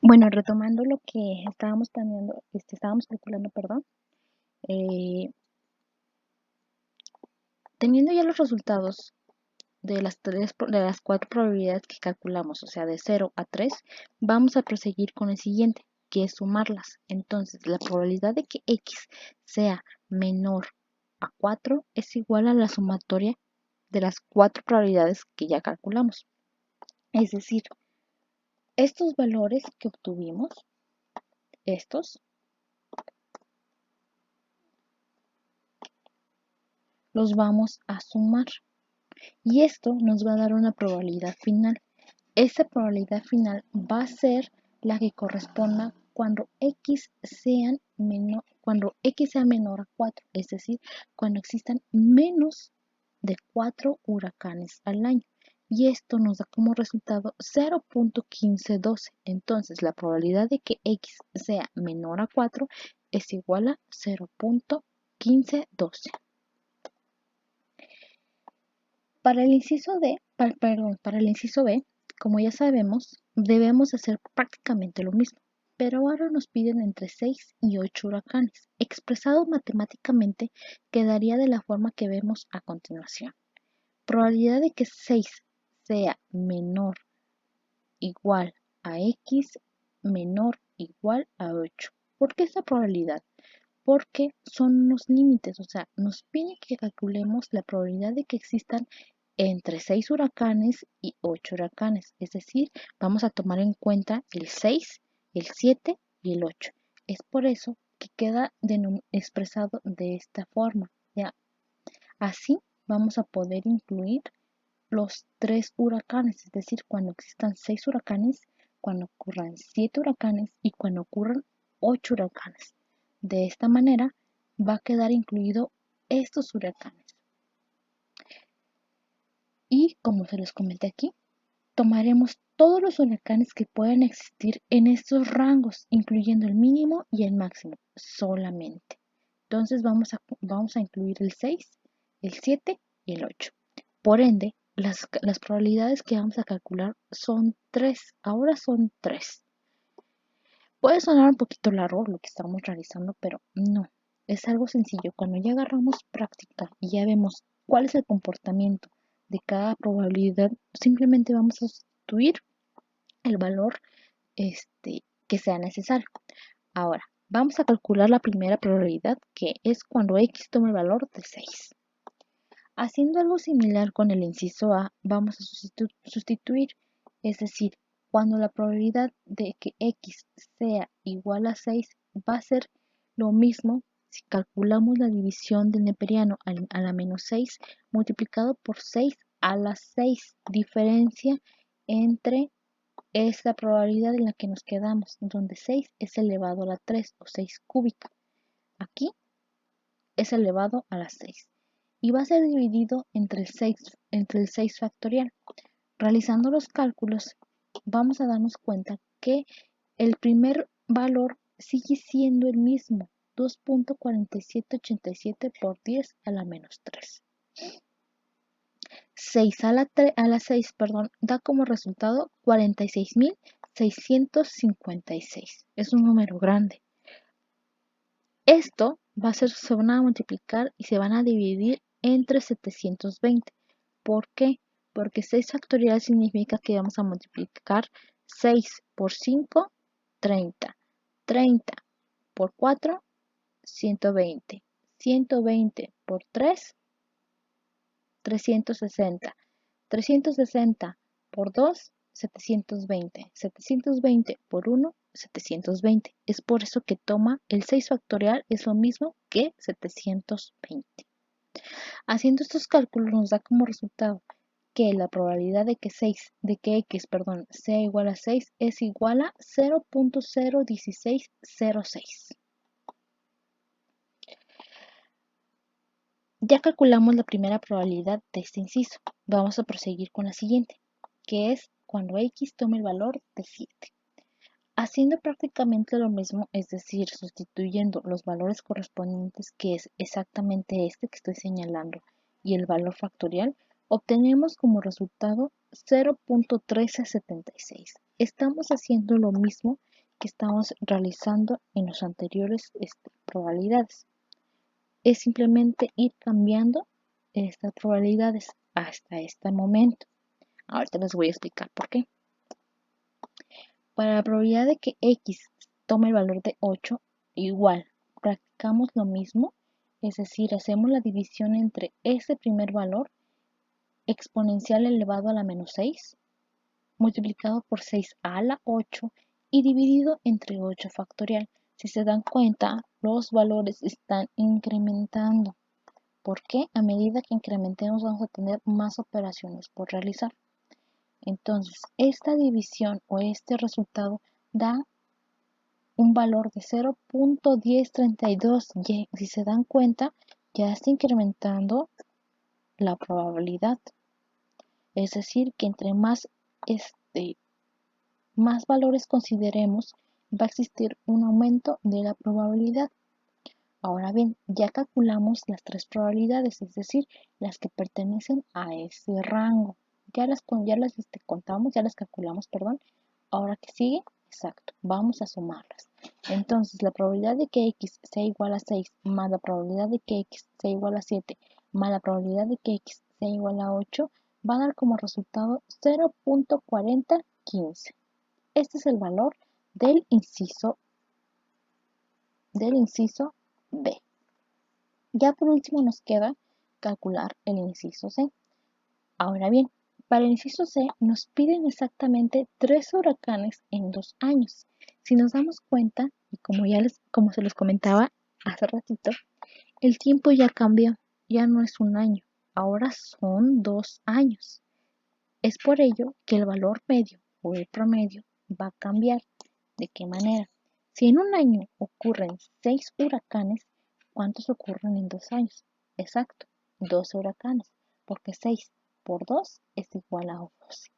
Bueno, retomando lo que estábamos planeando, estábamos calculando, perdón, eh, teniendo ya los resultados de de las cuatro probabilidades que calculamos, o sea, de 0 a 3, vamos a proseguir con el siguiente, que es sumarlas. Entonces, la probabilidad de que x sea menor a 4 es igual a la sumatoria de las cuatro probabilidades que ya calculamos. Es decir, estos valores que obtuvimos, estos, los vamos a sumar. Y esto nos va a dar una probabilidad final. Esta probabilidad final va a ser la que corresponda cuando x sea menor a 4, es decir, cuando existan menos de 4 huracanes al año. Y esto nos da como resultado 0.1512. Entonces, la probabilidad de que x sea menor a 4 es igual a 0.1512. Para el inciso para el inciso B, como ya sabemos, debemos hacer prácticamente lo mismo, pero ahora nos piden entre 6 y 8 huracanes. Expresado matemáticamente, quedaría de la forma que vemos a continuación. Probabilidad de que 6 sea menor igual a x menor igual a 8. ¿Por qué esta probabilidad? Porque son unos límites, o sea, nos pide que calculemos la probabilidad de que existan entre 6 huracanes y 8 huracanes. Es decir, vamos a tomar en cuenta el 6, el 7 y el 8. Es por eso que queda expresado de esta forma. ¿Ya? Así vamos a poder incluir los 3 huracanes, es decir, cuando existan 6 huracanes, cuando ocurran 7 huracanes y cuando ocurran 8 huracanes. De esta manera va a quedar incluido estos huracanes. Y como se les comenté aquí, tomaremos todos los huracanes que puedan existir en estos rangos, incluyendo el mínimo y el máximo, solamente. Entonces vamos a incluir el 6, el 7 y el 8. Por ende, las probabilidades que vamos a calcular son 3. Ahora son 3. Puede sonar un poquito largo lo que estamos realizando, pero no. Es algo sencillo. Cuando ya agarramos práctica y ya vemos cuál es el comportamiento de cada probabilidad, simplemente vamos a sustituir el valor que sea necesario. Ahora, vamos a calcular la primera probabilidad, que es cuando x toma el valor de 6. Haciendo algo similar con el inciso A, vamos a sustituir, es decir, cuando la probabilidad de que x sea igual a 6 va a ser lo mismo si calculamos la división del neperiano a la menos 6 multiplicado por 6 a la 6, diferencia entre esta probabilidad en la que nos quedamos, donde 6 es elevado a la 3 o 6 cúbica. Aquí es elevado a la 6 y va a ser dividido entre el 6 factorial. Realizando los cálculos, vamos a darnos cuenta que el primer valor sigue siendo el mismo, 2.4787 por 10 a la menos 3. 6 a la 6, perdón, da como resultado 46.656. Es un número grande. Esto se van a multiplicar y se van a dividir entre 720. ¿Por qué? Porque 6 factorial significa que vamos a multiplicar 6 por 5, 30. 30 por 4, 120. 120 por 3, 360. 360 por 2, 720. 720 por 1, 720. Es por eso que toma el 6 factorial, es lo mismo que 720. Haciendo estos cálculos nos da como resultado que la probabilidad de que x, sea igual a 6 es igual a 0.01606. Ya calculamos la primera probabilidad de este inciso. Vamos a proseguir con la siguiente, que es cuando x tome el valor de 7. Haciendo prácticamente lo mismo, es decir, sustituyendo los valores correspondientes, que es exactamente este que estoy señalando, y el valor factorial, obtenemos como resultado 0.1376. Estamos haciendo lo mismo que estamos realizando en los anteriores probabilidades. Es simplemente ir cambiando estas probabilidades hasta este momento. Ahorita les voy a explicar por qué. Para la probabilidad de que x tome el valor de 8, igual, practicamos lo mismo, es decir, hacemos la división entre ese primer valor exponencial elevado a la menos 6, multiplicado por 6 a la 8 y dividido entre 8 factorial. Si se dan cuenta, los valores están incrementando. ¿Por qué? A medida que incrementemos vamos a tener más operaciones por realizar. Entonces, esta división o este resultado da un valor de 0.1032. Si se dan cuenta, ya está incrementando la probabilidad. Es decir, que entre más valores consideremos, va a existir un aumento de la probabilidad. Ahora bien, ya calculamos las tres probabilidades, es decir, las que pertenecen a ese rango. Ya las contamos, ya las calculamos, perdón. Ahora que sigue, exacto, vamos a sumarlas. Entonces, la probabilidad de que x sea igual a 6 más la probabilidad de que x sea igual a 7 más la probabilidad de que x sea igual a 8 va a dar como resultado 0.4015. Este es el valor del inciso B. Ya por último nos queda calcular el inciso C. Ahora bien, para el inciso C nos piden exactamente 3 huracanes en 2 años. Si nos damos cuenta, y como se los comentaba hace ratito, el tiempo ya cambió, ya no es un año, ahora son 2 años. Es por ello que el valor medio o el promedio va a cambiar. ¿De qué manera? Si en un año ocurren 6 huracanes, ¿cuántos ocurren en 2 años? Exacto, 12 huracanes, porque 6 por 2 es igual a 12.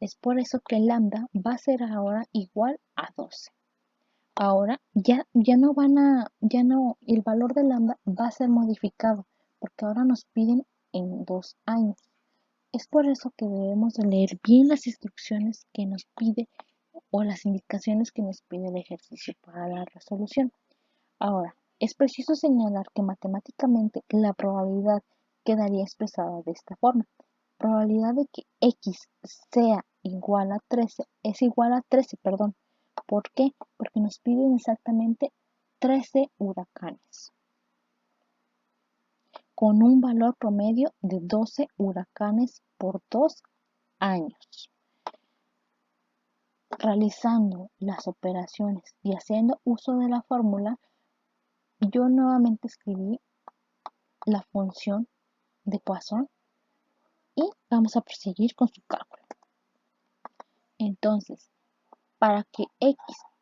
Es por eso que lambda va a ser ahora igual a 12. Ahora el valor de lambda va a ser modificado, porque ahora nos piden en 2 años. Es por eso que debemos de leer bien las instrucciones que nos pide o las indicaciones que nos pide el ejercicio para la resolución. Ahora, es preciso señalar que matemáticamente la probabilidad quedaría expresada de esta forma. Probabilidad de que x sea igual a 13 es igual a 13, perdón. ¿Por qué? Porque nos piden exactamente 13 huracanes con un valor promedio de 12 huracanes por 2 años. Realizando las operaciones y haciendo uso de la fórmula, yo nuevamente escribí la función de Poisson y vamos a proseguir con su cálculo. Entonces, para que x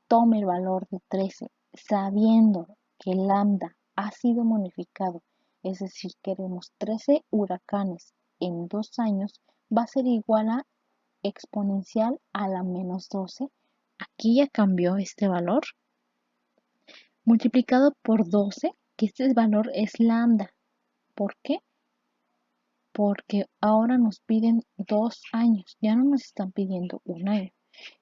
tome el valor de 13, sabiendo que lambda ha sido modificado, es decir, queremos 13 huracanes en 2 años, va a ser igual a exponencial a la menos 12. Aquí ya cambió este valor, multiplicado por 12, que este valor es lambda. ¿Por qué? Porque ahora nos piden 2 años, ya no nos están pidiendo un año.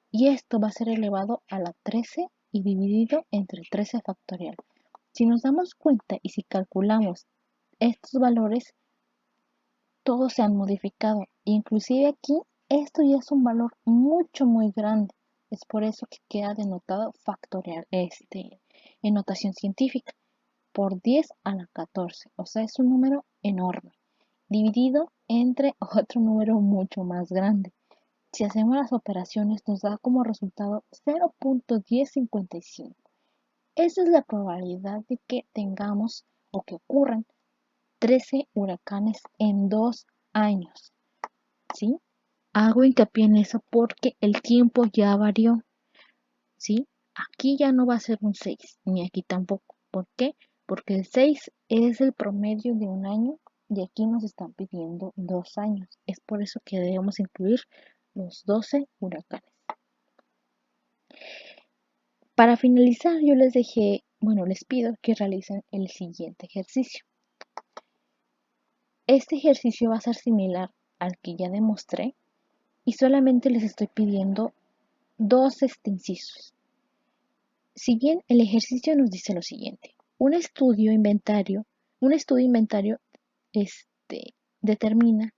Y esto va a ser elevado a la 13 y dividido entre 13 factorial. Si nos damos cuenta y si calculamos estos valores, todos se han modificado. Inclusive aquí, esto ya es un valor muy grande. Es por eso que queda denotado factorial, en notación científica, por 10 a la 14. O sea, es un número enorme, dividido entre otro número mucho más grande. Si hacemos las operaciones nos da como resultado 0.1055. Esa es la probabilidad de que tengamos o que ocurran 13 huracanes en 2 años. ¿Sí? Hago hincapié en eso porque el tiempo ya varió. ¿Sí? Aquí ya no va a ser un 6, ni aquí tampoco. ¿Por qué? Porque el 6 es el promedio de un año y aquí nos están pidiendo 2 años. Es por eso que debemos incluir los 12 huracanes. Para finalizar, yo les pido que realicen el siguiente ejercicio. Este ejercicio va a ser similar al que ya demostré y solamente les estoy pidiendo dos incisos. Si bien el ejercicio nos dice lo siguiente, un estudio inventario determina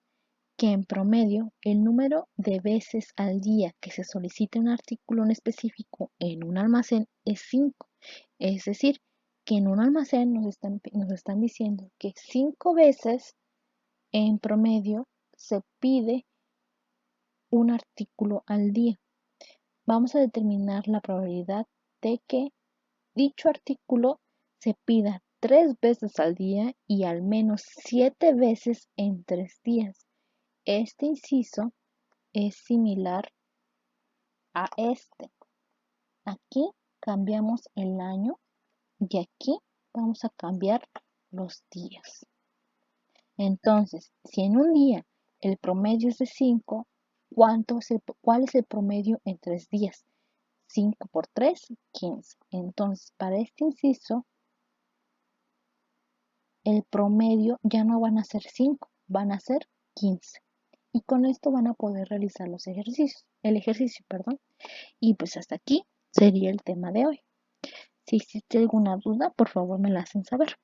que en promedio el número de veces al día que se solicita un artículo en específico en un almacén es 5. Es decir, que en un almacén nos están diciendo que 5 veces en promedio se pide un artículo al día. Vamos a determinar la probabilidad de que dicho artículo se pida 3 veces al día y al menos 7 veces en 3 días. Este inciso es similar a este. Aquí cambiamos el año y aquí vamos a cambiar los días. Entonces, si en un día el promedio es de 5, ¿cuál es el promedio en 3 días? 5 por 3, 15. Entonces, para este inciso, el promedio ya no van a ser 5, van a ser 15. Y con esto van a poder realizar el ejercicio, perdón. Y pues hasta aquí sería el tema de hoy. Si existe alguna duda, por favor me la hacen saber.